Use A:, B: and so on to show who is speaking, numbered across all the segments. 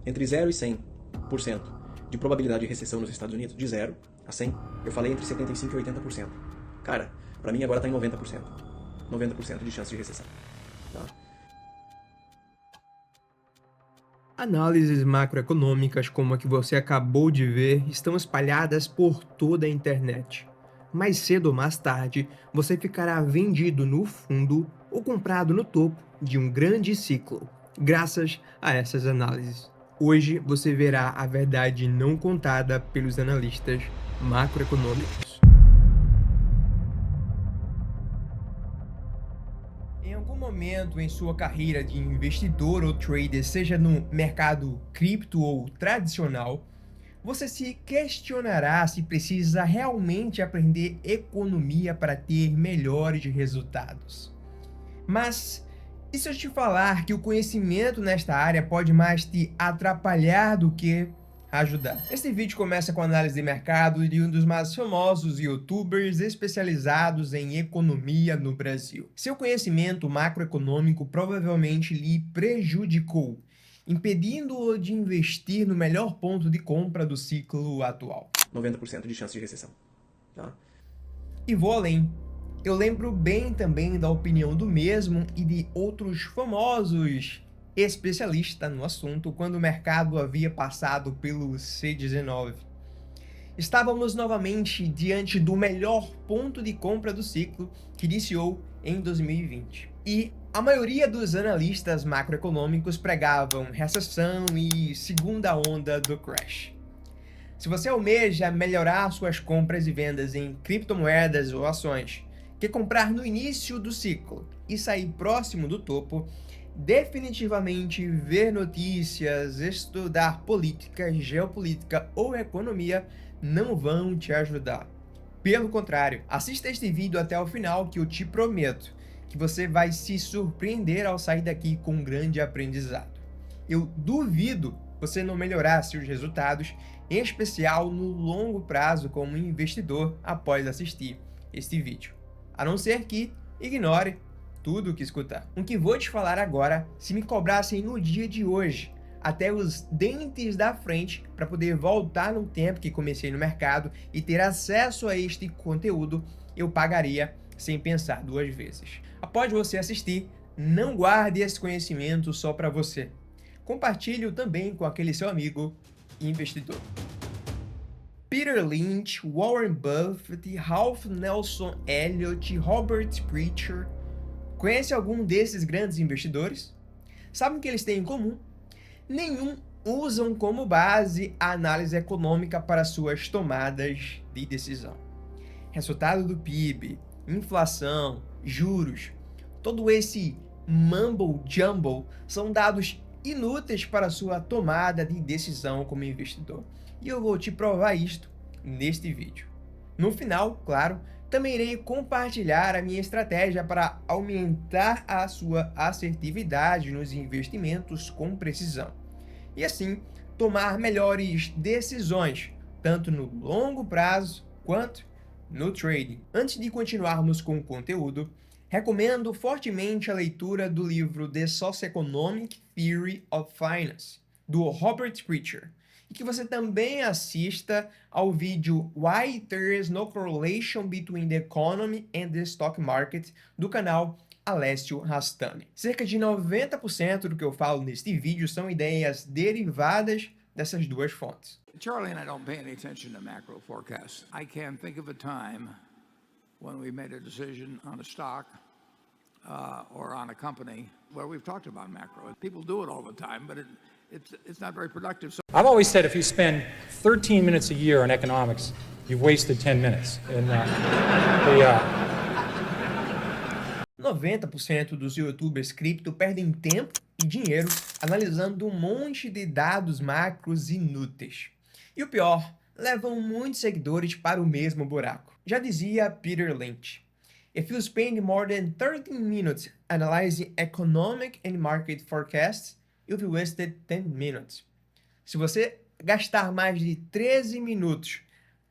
A: entre 0 e 100% de probabilidade de recessão nos Estados Unidos, de 0 a 100, eu falei entre 75% e 80%. Cara, pra mim agora tá em 90%. 90% de chance de recessão. Tá?
B: Análises macroeconômicas como a que você acabou de ver estão espalhadas por toda a internet. Mais cedo ou mais tarde, você ficará vendido no fundo ou comprado no topo de um grande ciclo, graças a essas análises. Hoje você verá a verdade não contada pelos analistas macroeconômicos. Em algum momento em sua carreira de investidor ou trader, seja no mercado cripto ou tradicional, você se questionará se precisa realmente aprender economia para ter melhores resultados. Mas e se eu te falar que o conhecimento nesta área pode mais te atrapalhar do que ajudar? Este vídeo começa com a análise de mercado de um dos mais famosos youtubers especializados em economia no Brasil. Seu conhecimento macroeconômico provavelmente lhe prejudicou, impedindo-o de investir no melhor ponto de compra do ciclo atual.
A: 90% de chance de recessão. Tá?
B: E vou além. Eu lembro bem também da opinião do mesmo e de outros famosos especialistas no assunto quando o mercado havia passado pelo C19. Estávamos novamente diante do melhor ponto de compra do ciclo que iniciou em 2020. E a maioria dos analistas macroeconômicos pregavam recessão e segunda onda do crash. Se você almeja melhorar suas compras e vendas em criptomoedas ou ações, que comprar no início do ciclo e sair próximo do topo, definitivamente ver notícias, estudar política, geopolítica ou economia não vão te ajudar. Pelo contrário, assista este vídeo até o final que eu te prometo que você vai se surpreender ao sair daqui com um grande aprendizado. Eu duvido você não melhorar seus resultados, em especial no longo prazo como investidor após assistir este vídeo. A não ser que ignore tudo o que escutar. O que vou te falar agora, se me cobrassem no dia de hoje, até os dentes da frente, para poder voltar no tempo que comecei no mercado e ter acesso a este conteúdo, eu pagaria sem pensar duas vezes. Após você assistir, não guarde esse conhecimento só para você. Compartilhe-o também com aquele seu amigo investidor. Peter Lynch, Warren Buffett, Ralph Nelson Elliott, Robert Preacher. Conhece algum desses grandes investidores? Sabe o que eles têm em comum? Nenhum usam como base a análise econômica para suas tomadas de decisão. Resultado do PIB, inflação, juros, todo esse mumble jumble são dados inúteis para sua tomada de decisão como investidor. E eu vou te provar isto neste vídeo. No final, claro, também irei compartilhar a minha estratégia para aumentar a sua assertividade nos investimentos com precisão. E assim, tomar melhores decisões, tanto no longo prazo quanto no trading. Antes de continuarmos com o conteúdo, recomendo fortemente a leitura do livro The Socioeconomic Theory of Finance, do Robert Preacher, e que você também assista ao vídeo Why There is no Correlation Between the Economy and the Stock Market, do canal Alessio Rastani. Cerca de 90% do que eu falo neste vídeo são ideias derivadas dessas duas fontes.
C: Charlie and I don't pay any attention to macro forecasts. I can't think of a time when we made a decision on a stock or on a company where we've talked about macro. People do it all the time, but it's not very productive. So
D: I've always said if you spend 13 minutes a year on economics, you've wasted 10 minutes. And
B: 90% dos youtubers cripto perdem tempo e dinheiro analisando um monte de dados macros inúteis. E o pior, levam muitos seguidores para o mesmo buraco. Já dizia Peter Lynch, if you spend more than 13 minutes analyzing economic and market forecasts, you've wasted 10 minutes. Se você gastar mais de 13 minutos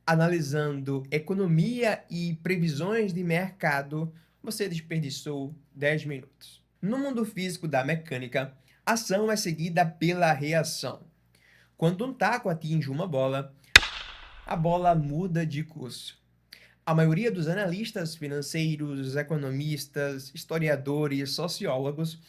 B: analisando economia e previsões de mercado, você desperdiçou 10 minutos. No mundo físico da mecânica, a ação é seguida pela reação. Quando um taco atinge uma bola, a bola muda de curso. A maioria dos analistas financeiros, economistas, historiadores, sociólogos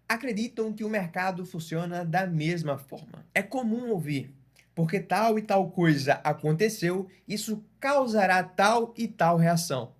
B: acreditam que o mercado funciona da mesma forma. É comum ouvir, porque tal e tal coisa aconteceu, isso causará tal e tal reação.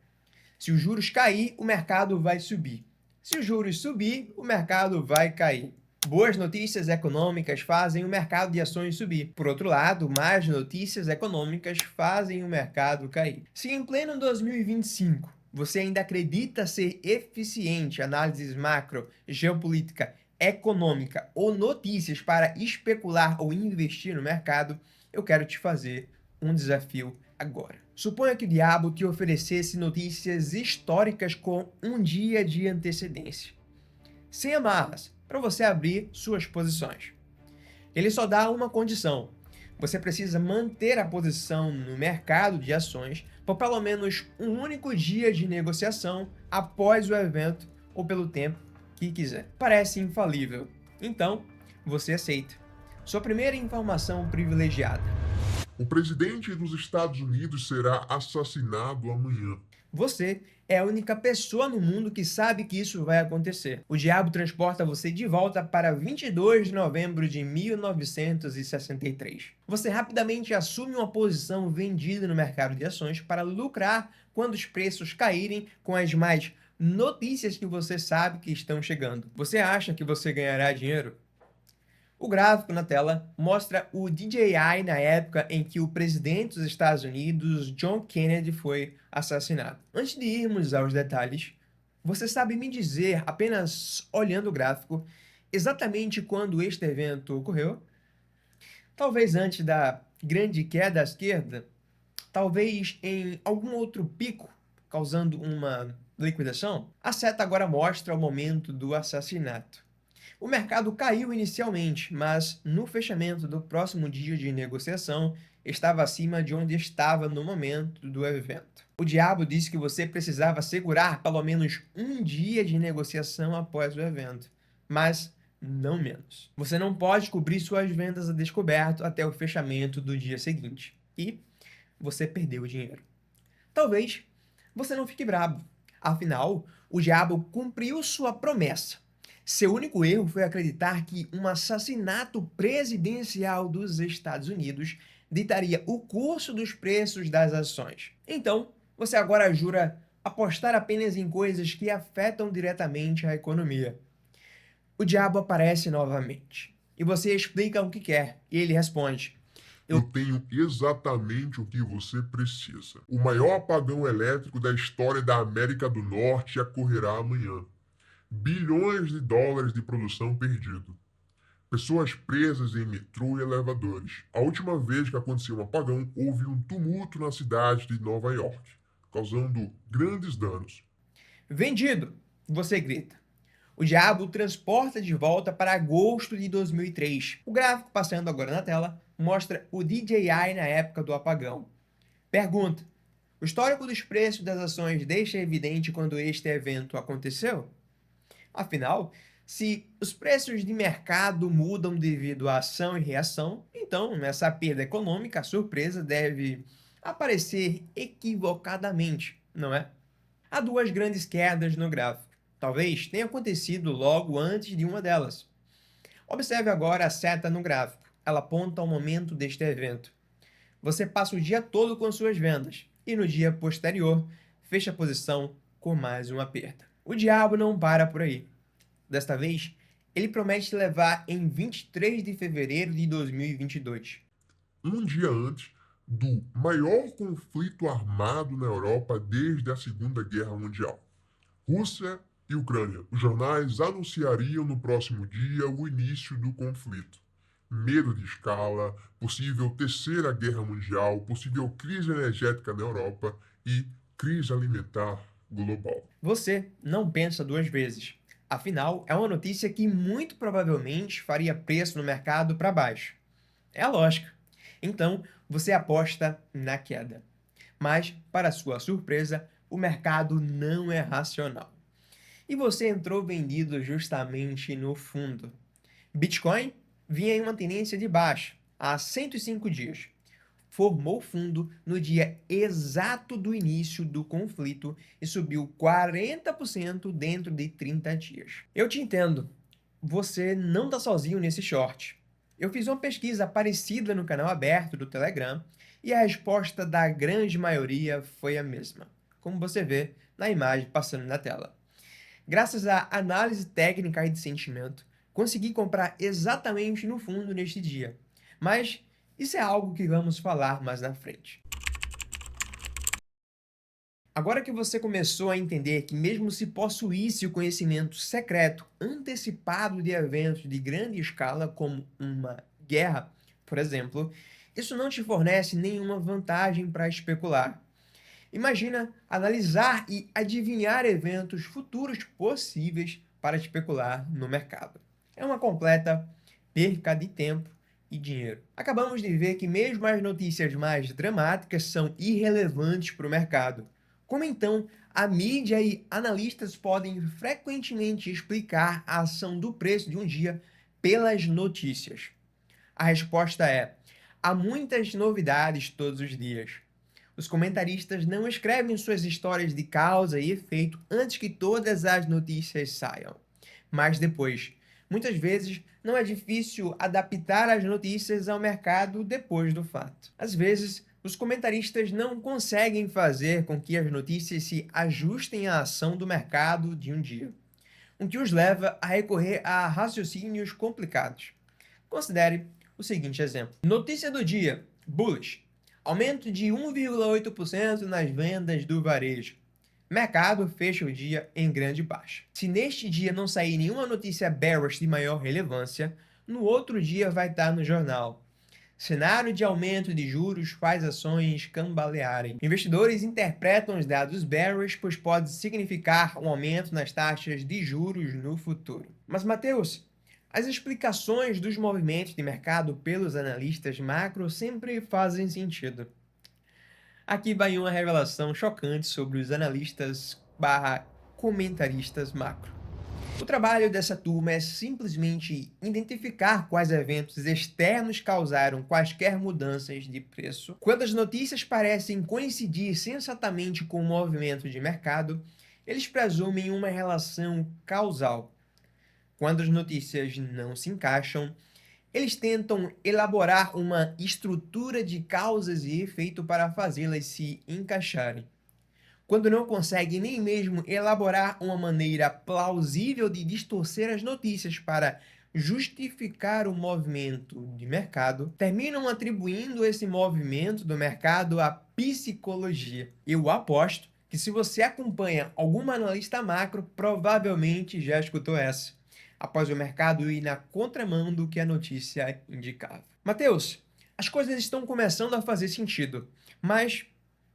B: Se os juros cair, o mercado vai subir. Se os juros subir, o mercado vai cair. Boas notícias econômicas fazem o mercado de ações subir. Por outro lado, más notícias econômicas fazem o mercado cair. Se em pleno 2025 você ainda acredita ser eficiente em análises macro, geopolítica, econômica ou notícias para especular ou investir no mercado, eu quero te fazer um desafio agora. Suponha que o diabo te oferecesse notícias históricas com um dia de antecedência, sem amarras, para você abrir suas posições. Ele só dá uma condição: você precisa manter a posição no mercado de ações por pelo menos um único dia de negociação após o evento ou pelo tempo que quiser. Parece infalível, então você aceita. Sua primeira informação privilegiada:
E: o presidente dos Estados Unidos será assassinado amanhã.
B: você é a única pessoa no mundo que sabe que isso vai acontecer. O diabo transporta você de volta para 22 de novembro de 1963. Você rapidamente assume uma posição vendida no mercado de ações para lucrar quando os preços caírem com as mais notícias que você sabe que estão chegando. Você acha que você ganhará dinheiro? O gráfico na tela mostra o DJI na época em que o presidente dos Estados Unidos, John Kennedy, foi assassinado. Antes de irmos aos detalhes, você sabe me dizer, apenas olhando o gráfico, exatamente quando este evento ocorreu? Talvez antes da grande queda à esquerda? Talvez em algum outro pico, causando uma liquidação? A seta agora mostra o momento do assassinato. O mercado caiu inicialmente, mas no fechamento do próximo dia de negociação estava acima de onde estava no momento do evento. O diabo disse que você precisava segurar pelo menos um dia de negociação após o evento, mas não menos. Você não pode cobrir suas vendas a descoberto até o fechamento do dia seguinte. E você perdeu o dinheiro. Talvez você não fique bravo. Afinal, o diabo cumpriu sua promessa. Seu único erro foi acreditar que um assassinato presidencial dos Estados Unidos ditaria o curso dos preços das ações. Então, você agora jura apostar apenas em coisas que afetam diretamente a economia. O diabo aparece novamente, e você explica o que quer, e ele responde:
E: Eu tenho exatamente o que você precisa. O maior apagão elétrico da história da América do Norte ocorrerá amanhã. Bilhões de dólares de produção perdido. Pessoas presas em metrô e elevadores. A última vez que aconteceu um apagão, houve um tumulto na cidade de Nova York, causando grandes danos.
B: Vendido! Você grita. O diabo transporta de volta para agosto de 2003. O gráfico passando agora na tela mostra o DJI na época do apagão. Pergunta: o histórico dos preços das ações deixa evidente quando este evento aconteceu? Afinal, se os preços de mercado mudam devido à ação e reação, então nessa perda econômica a surpresa deve aparecer equivocadamente, não é? Há duas grandes quedas no gráfico. Talvez tenha acontecido logo antes de uma delas. Observe agora a seta no gráfico. Ela aponta ao momento deste evento. Você passa o dia todo com suas vendas e no dia posterior fecha a posição com mais uma perda. O diabo não para por aí. Desta vez, ele promete levar em 23 de fevereiro de 2022.
E: Um dia antes do maior conflito armado na Europa desde a Segunda Guerra Mundial. Rússia e Ucrânia. Os jornais anunciariam no próximo dia o início do conflito. Medo de escala, possível terceira guerra mundial, possível crise energética na Europa e crise alimentar global.
B: Você não pensa duas vezes. Afinal, é uma notícia que muito provavelmente faria preço no mercado para baixo. É a lógica. Então, você aposta na queda. Mas, para sua surpresa, o mercado não é racional. E você entrou vendido justamente no fundo. Bitcoin vinha em uma tendência de baixa. há 105 dias. Formou fundo no dia exato do início do conflito e subiu 40% dentro de 30 dias. Eu te entendo, você não está sozinho nesse short. Eu fiz uma pesquisa parecida no canal aberto do Telegram e a resposta da grande maioria foi a mesma, como você vê na imagem passando na tela. Graças à análise técnica e de sentimento, consegui comprar exatamente no fundo neste dia. Mas isso é algo que vamos falar mais na frente. Agora que você começou a entender que mesmo se possuísse o conhecimento secreto antecipado de eventos de grande escala, como uma guerra, por exemplo, isso não te fornece nenhuma vantagem para especular. Imagina analisar e adivinhar eventos futuros possíveis para especular no mercado. É uma completa perca de tempo e dinheiro. Acabamos de ver que mesmo as notícias mais dramáticas são irrelevantes para o mercado. Como então a mídia e analistas podem frequentemente explicar a ação do preço de um dia pelas notícias? A resposta é: há muitas novidades todos os dias. Os comentaristas não escrevem suas histórias de causa e efeito antes que todas as notícias saiam, mas depois. Muitas vezes, não é difícil adaptar as notícias ao mercado depois do fato. Às vezes, os comentaristas não conseguem fazer com que as notícias se ajustem à ação do mercado de um dia, o que os leva a recorrer a raciocínios complicados. Considere o seguinte exemplo. Notícia do dia: bullish. Aumento de 1,8% nas vendas do varejo. Mercado fecha o dia em grande baixa. Se neste dia não sair nenhuma notícia bearish de maior relevância, no outro dia vai estar no jornal. Cenário de aumento de juros faz ações cambalearem. Investidores interpretam os dados bearish, pois pode significar um aumento nas taxas de juros no futuro. Mas, Matheus, as explicações dos movimentos de mercado pelos analistas macro sempre fazem sentido. Aqui vai uma revelação chocante sobre os analistas/comentaristas macro. O trabalho dessa turma é simplesmente identificar quais eventos externos causaram quaisquer mudanças de preço. Quando as notícias parecem coincidir sensatamente com o movimento de mercado, eles presumem uma relação causal. Quando as notícias não se encaixam, eles tentam elaborar uma estrutura de causas e efeito para fazê-las se encaixarem. Quando não conseguem nem mesmo elaborar uma maneira plausível de distorcer as notícias para justificar o movimento de mercado, terminam atribuindo esse movimento do mercado à psicologia. Eu aposto que se você acompanha algum analista macro, provavelmente já escutou essa, após o mercado ir na contramão do que a notícia indicava. Matheus, as coisas estão começando a fazer sentido, mas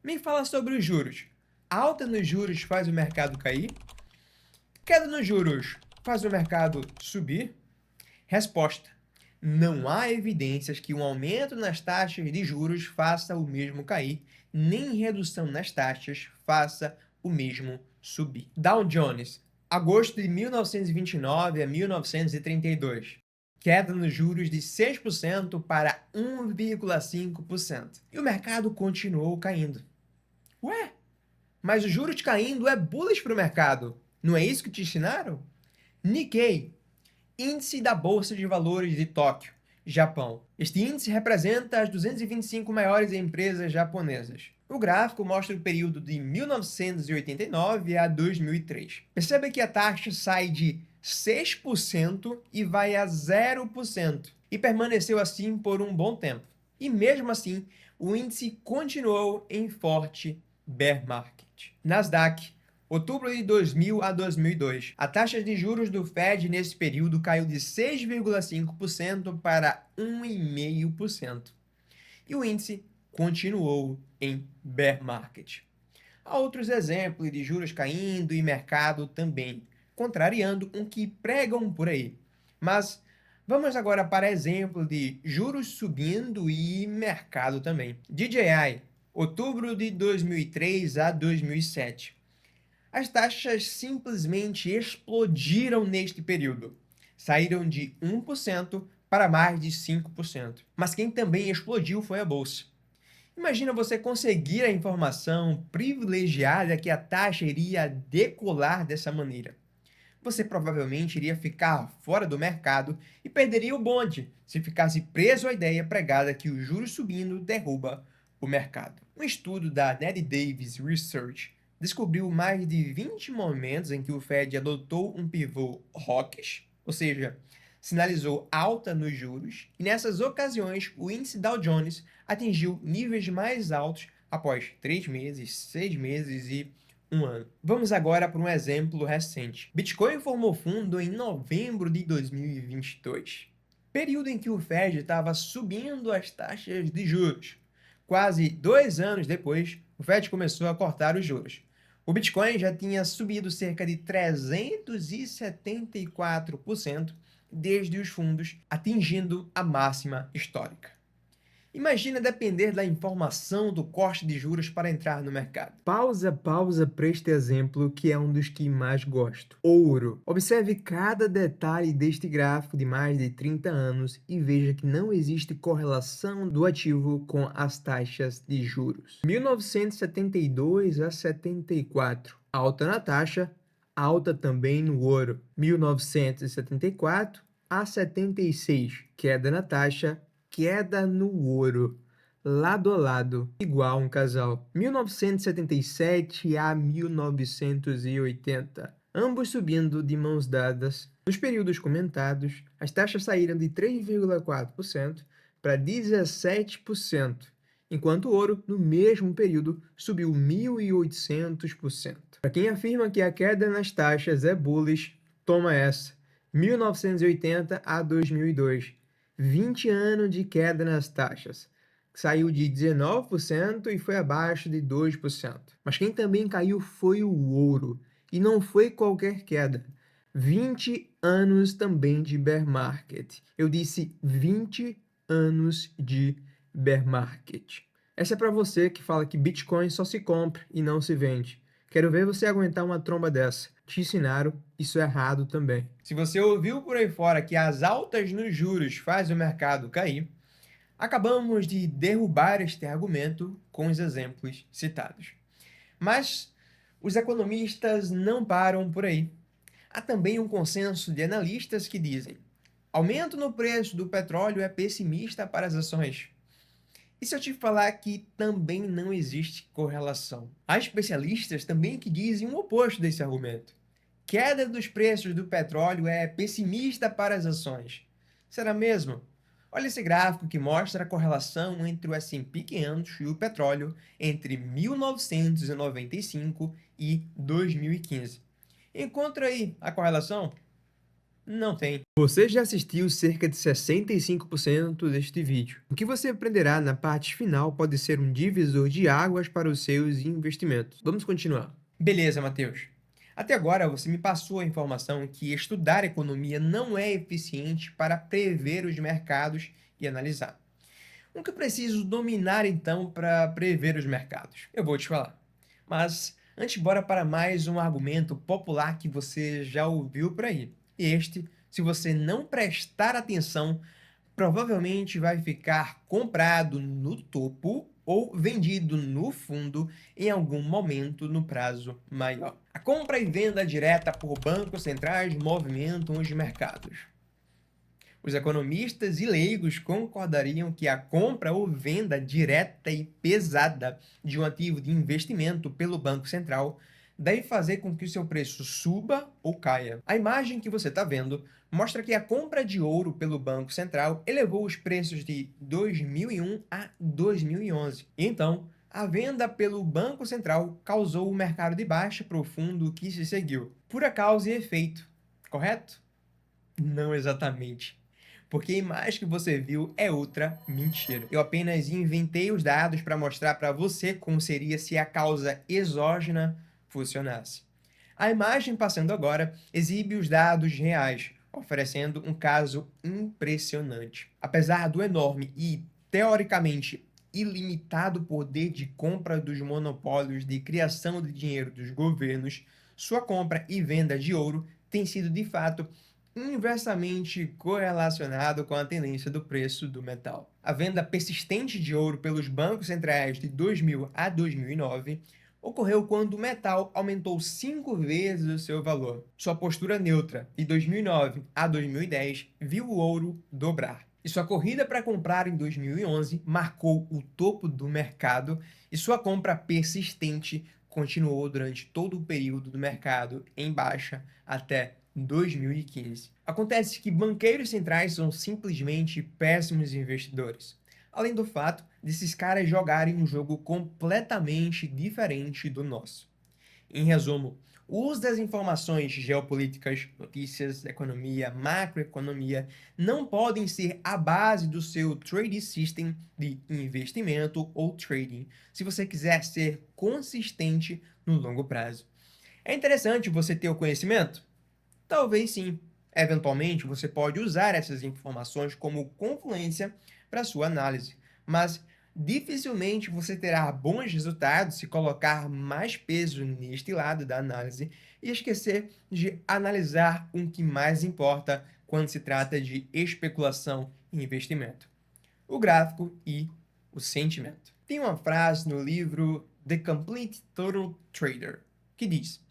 B: me fala sobre os juros. A alta nos juros faz o mercado cair? Queda nos juros faz o mercado subir? Resposta: não há evidências que um aumento nas taxas de juros faça o mesmo cair, nem redução nas taxas faça o mesmo subir. Dow Jones, agosto de 1929 a 1932. Queda nos juros de 6% para 1,5%. E o mercado continuou caindo. Ué, mas os juros caindo é bullish para o mercado. Não é isso que te ensinaram? Nikkei, índice da Bolsa de Valores de Tóquio, Japão. Este índice representa as 225 maiores empresas japonesas. O gráfico mostra o período de 1989 a 2003. Perceba que a taxa sai de 6% e vai a 0%, e permaneceu assim por um bom tempo. E mesmo assim, o índice continuou em forte bear market. Nasdaq, outubro de 2000 a 2002. A taxa de juros do Fed nesse período caiu de 6,5% para 1,5%. E o índice continuou em bear market. Há outros exemplos de juros caindo e mercado também, contrariando o que pregam por aí. Mas vamos agora para exemplo de juros subindo e mercado também. DJI, outubro de 2003 a 2007. As taxas simplesmente explodiram neste período. Saíram de 1% para mais de 5%. Mas quem também explodiu foi a bolsa. Imagina você conseguir a informação privilegiada que a taxa iria decolar dessa maneira. Você provavelmente iria ficar fora do mercado e perderia o bonde se ficasse preso à ideia pregada que o juros subindo derruba o mercado. Um estudo da Ned Davis Research descobriu mais de 20 momentos em que o Fed adotou um pivô hawkish, ou seja, sinalizou alta nos juros, e nessas ocasiões o índice Dow Jones atingiu níveis mais altos após 3 meses, 6 meses e um ano. Vamos agora para um exemplo recente. Bitcoin formou fundo em novembro de 2022, período em que o Fed estava subindo as taxas de juros. Quase 2 anos depois, o Fed começou a cortar os juros. O Bitcoin já tinha subido cerca de 374% desde os fundos, atingindo a máxima histórica. Imagina depender da informação do corte de juros para entrar no mercado. Pausa para este exemplo, que é um dos que mais gosto. Ouro. Observe cada detalhe deste gráfico de mais de 30 anos e veja que não existe correlação do ativo com as taxas de juros. 1972 a 74. Alta na taxa, alta também no ouro. 1974 a 76. Queda na taxa, queda no ouro, lado a lado, igual um casal. 1977 a 1980, ambos subindo de mãos dadas. Nos períodos comentados, as taxas saíram de 3,4% para 17%, enquanto o ouro, no mesmo período, subiu 1.800%. Para quem afirma que a queda nas taxas é bullish, toma essa. 1980 a 2002. 20 anos de queda nas taxas. Saiu de 19% e foi abaixo de 2%. Mas quem também caiu foi o ouro. E não foi qualquer queda. 20 anos também de bear market. Eu disse 20 anos de bear market. Essa é para você que fala que Bitcoin só se compra e não se vende. Quero ver você aguentar uma tromba dessa. Te ensinaram, isso é errado também. Se você ouviu por aí fora que as altas nos juros fazem o mercado cair, acabamos de derrubar este argumento com os exemplos citados. Mas os economistas não param por aí. Há também um consenso de analistas que dizem: aumento no preço do petróleo é pessimista para as ações. E se eu te falar que também não existe correlação? Há especialistas também que dizem o oposto desse argumento. Queda dos preços do petróleo é pessimista para as ações. Será mesmo? Olha esse gráfico que mostra a correlação entre o S&P 500 e o petróleo entre 1995 e 2015. Encontra aí a correlação? Não tem. Você já assistiu cerca de 65% deste vídeo. O que você aprenderá na parte final pode ser um divisor de águas para os seus investimentos. Vamos continuar. Beleza, Matheus. Até agora você me passou a informação que estudar economia não é eficiente para prever os mercados e analisar. O que eu preciso dominar então para prever os mercados? Eu vou te falar. Mas antes, bora para mais um argumento popular que você já ouviu por aí. Este, se você não prestar atenção, provavelmente vai ficar comprado no topo ou vendido no fundo em algum momento no prazo maior. A compra e venda direta por bancos centrais movimentam os mercados. Os economistas e leigos concordariam que a compra ou venda direta e pesada de um ativo de investimento pelo Banco Central deve fazer com que o seu preço suba ou caia. A imagem que você está vendo mostra que a compra de ouro pelo Banco Central elevou os preços de 2001 a 2011. E então, a venda pelo Banco Central causou um mercado de baixa profundo que se seguiu. Pura causa e efeito, correto? Não exatamente. Porque a imagem que você viu é outra mentira. Eu apenas inventei os dados para mostrar para você como seria se a causa exógena funcionasse. A imagem passando agora exibe os dados reais, oferecendo um caso impressionante. Apesar do enorme e, teoricamente, ilimitado poder de compra dos monopólios de criação de dinheiro dos governos, sua compra e venda de ouro tem sido, de fato, inversamente correlacionado com a tendência do preço do metal. A venda persistente de ouro pelos bancos centrais de 2000 a 2009 ocorreu quando o metal aumentou 5 vezes o seu valor. Sua postura neutra de 2009 a 2010 viu o ouro dobrar. E sua corrida para comprar em 2011 marcou o topo do mercado e sua compra persistente continuou durante todo o período do mercado em baixa até 2015. Acontece que banqueiros centrais são simplesmente péssimos investidores, além do fato desses caras jogarem um jogo completamente diferente do nosso. Em resumo, o uso das informações geopolíticas, notícias, economia, macroeconomia não podem ser a base do seu trade system de investimento ou trading, se você quiser ser consistente no longo prazo. É interessante você ter o conhecimento? Talvez sim. Eventualmente, você pode usar essas informações como confluência para sua análise, mas dificilmente você terá bons resultados se colocar mais peso neste lado da análise e esquecer de analisar o que mais importa quando se trata de especulação e investimento: o gráfico e o sentimento. Tem uma frase no livro The Complete Total Trader que diz: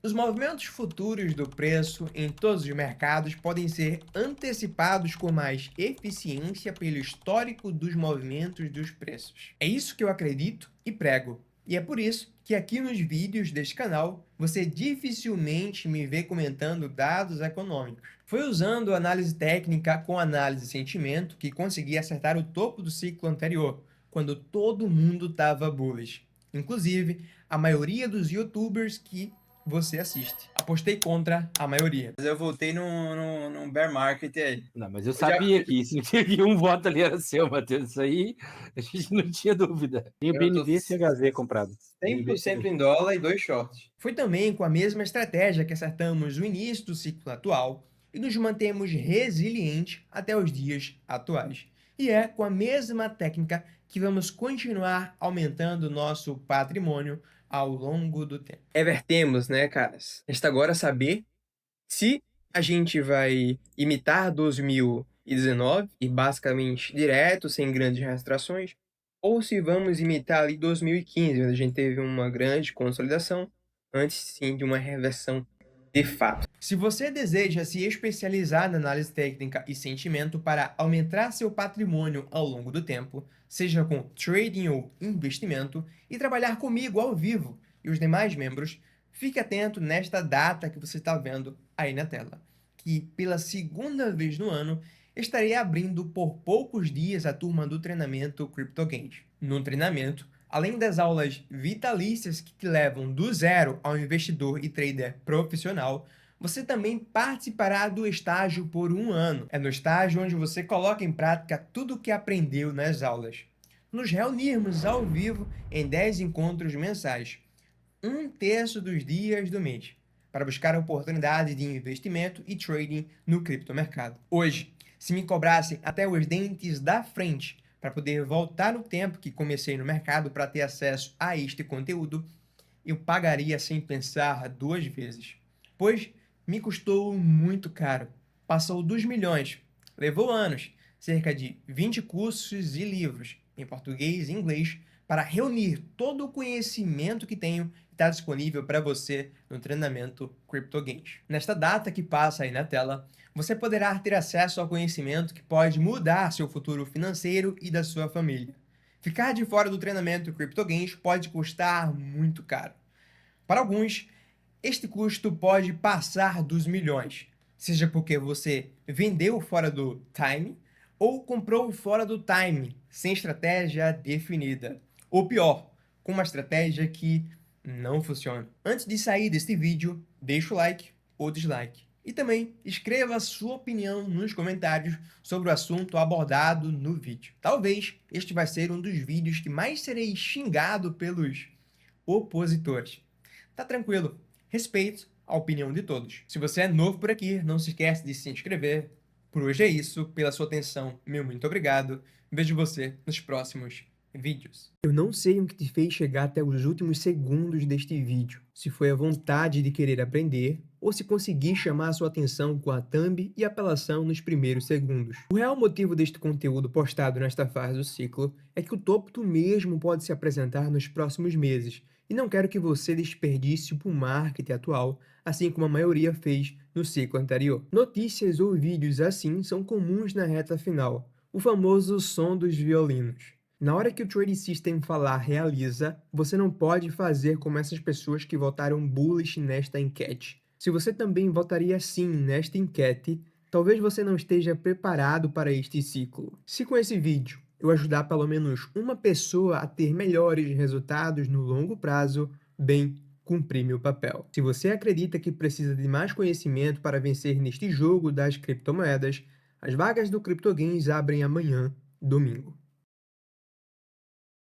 B: os movimentos futuros do preço em todos os mercados podem ser antecipados com mais eficiência pelo histórico dos movimentos dos preços. É isso que eu acredito e prego. E é por isso que aqui nos vídeos deste canal você dificilmente me vê comentando dados econômicos. Foi usando análise técnica com análise de sentimento que consegui acertar o topo do ciclo anterior, quando todo mundo estava bullish. Inclusive, a maioria dos youtubers que você assiste. Apostei contra a maioria. Mas eu voltei num bear market aí.
F: Não, mas eu sabia que isso, que um voto ali era seu, Matheus. Isso aí a gente não tinha dúvida. Tem o BNB e CHZ comprado.
B: 100% em dólar e 2 shorts. Foi também com a mesma estratégia que acertamos o início do ciclo atual e nos mantemos resilientes até os dias atuais. E é com a mesma técnica que vamos continuar aumentando nosso patrimônio ao longo do tempo. Revertemos, né, caras? Resta agora saber se a gente vai imitar 2019 e basicamente direto, sem grandes restrições, ou se vamos imitar ali 2015, onde a gente teve uma grande consolidação, antes sim de uma reversão de fato. Se você deseja se especializar na análise técnica e sentimento para aumentar seu patrimônio ao longo do tempo, seja com trading ou investimento, e trabalhar comigo ao vivo e os demais membros, fique atento nesta data que você está vendo aí na tela, que pela segunda vez no ano estarei abrindo por poucos dias a turma do treinamento CryptoGains. No treinamento, além das aulas vitalícias que te levam do zero ao investidor e trader profissional, você também participará do estágio por 1 ano. É no estágio onde você coloca em prática tudo o que aprendeu nas aulas. Nos reunirmos ao vivo em 10 encontros mensais, 1/3 dos dias do mês, para buscar oportunidades de investimento e trading no criptomercado. Hoje, se me cobrassem até os dentes da frente para poder voltar no tempo que comecei no mercado para ter acesso a este conteúdo, eu pagaria sem pensar 2 vezes, pois me custou muito caro. Passou dos milhões, levou anos, cerca de 20 cursos e livros em português e inglês para reunir todo o conhecimento que tenho e está disponível para você no treinamento CryptoGains. Nesta data que passa aí na tela, você poderá ter acesso ao conhecimento que pode mudar seu futuro financeiro e da sua família. Ficar de fora do treinamento CryptoGains pode custar muito caro. Para alguns, este custo pode passar dos milhões, seja porque você vendeu fora do time ou comprou fora do time, sem estratégia definida. Ou pior, com uma estratégia que não funciona. Antes de sair deste vídeo, deixa o like ou dislike. E também escreva a sua opinião nos comentários sobre o assunto abordado no vídeo. Talvez este vai ser um dos vídeos que mais serei xingado pelos opositores. Tá tranquilo, respeito a opinião de todos. Se você é novo por aqui, não se esquece de se inscrever. Por hoje é isso, pela sua atenção, meu muito obrigado. Vejo você nos próximos vídeos. Eu não sei o que te fez chegar até os últimos segundos deste vídeo, se foi a vontade de querer aprender ou se consegui chamar a sua atenção com a thumb e apelação nos primeiros segundos. O real motivo deste conteúdo postado nesta fase do ciclo é que o topo mesmo pode se apresentar nos próximos meses, e não quero que você desperdice o bull market atual, assim como a maioria fez no ciclo anterior. Notícias ou vídeos assim são comuns na reta final, o famoso som dos violinos. Na hora que o Trading System falar realiza, você não pode fazer como essas pessoas que votaram bullish nesta enquete. Se você também votaria sim nesta enquete, talvez você não esteja preparado para este ciclo. Se com esse vídeo eu ajudar pelo menos uma pessoa a ter melhores resultados no longo prazo, bem, cumpri meu papel. Se você acredita que precisa de mais conhecimento para vencer neste jogo das criptomoedas, as vagas do CryptoGains abrem amanhã, domingo.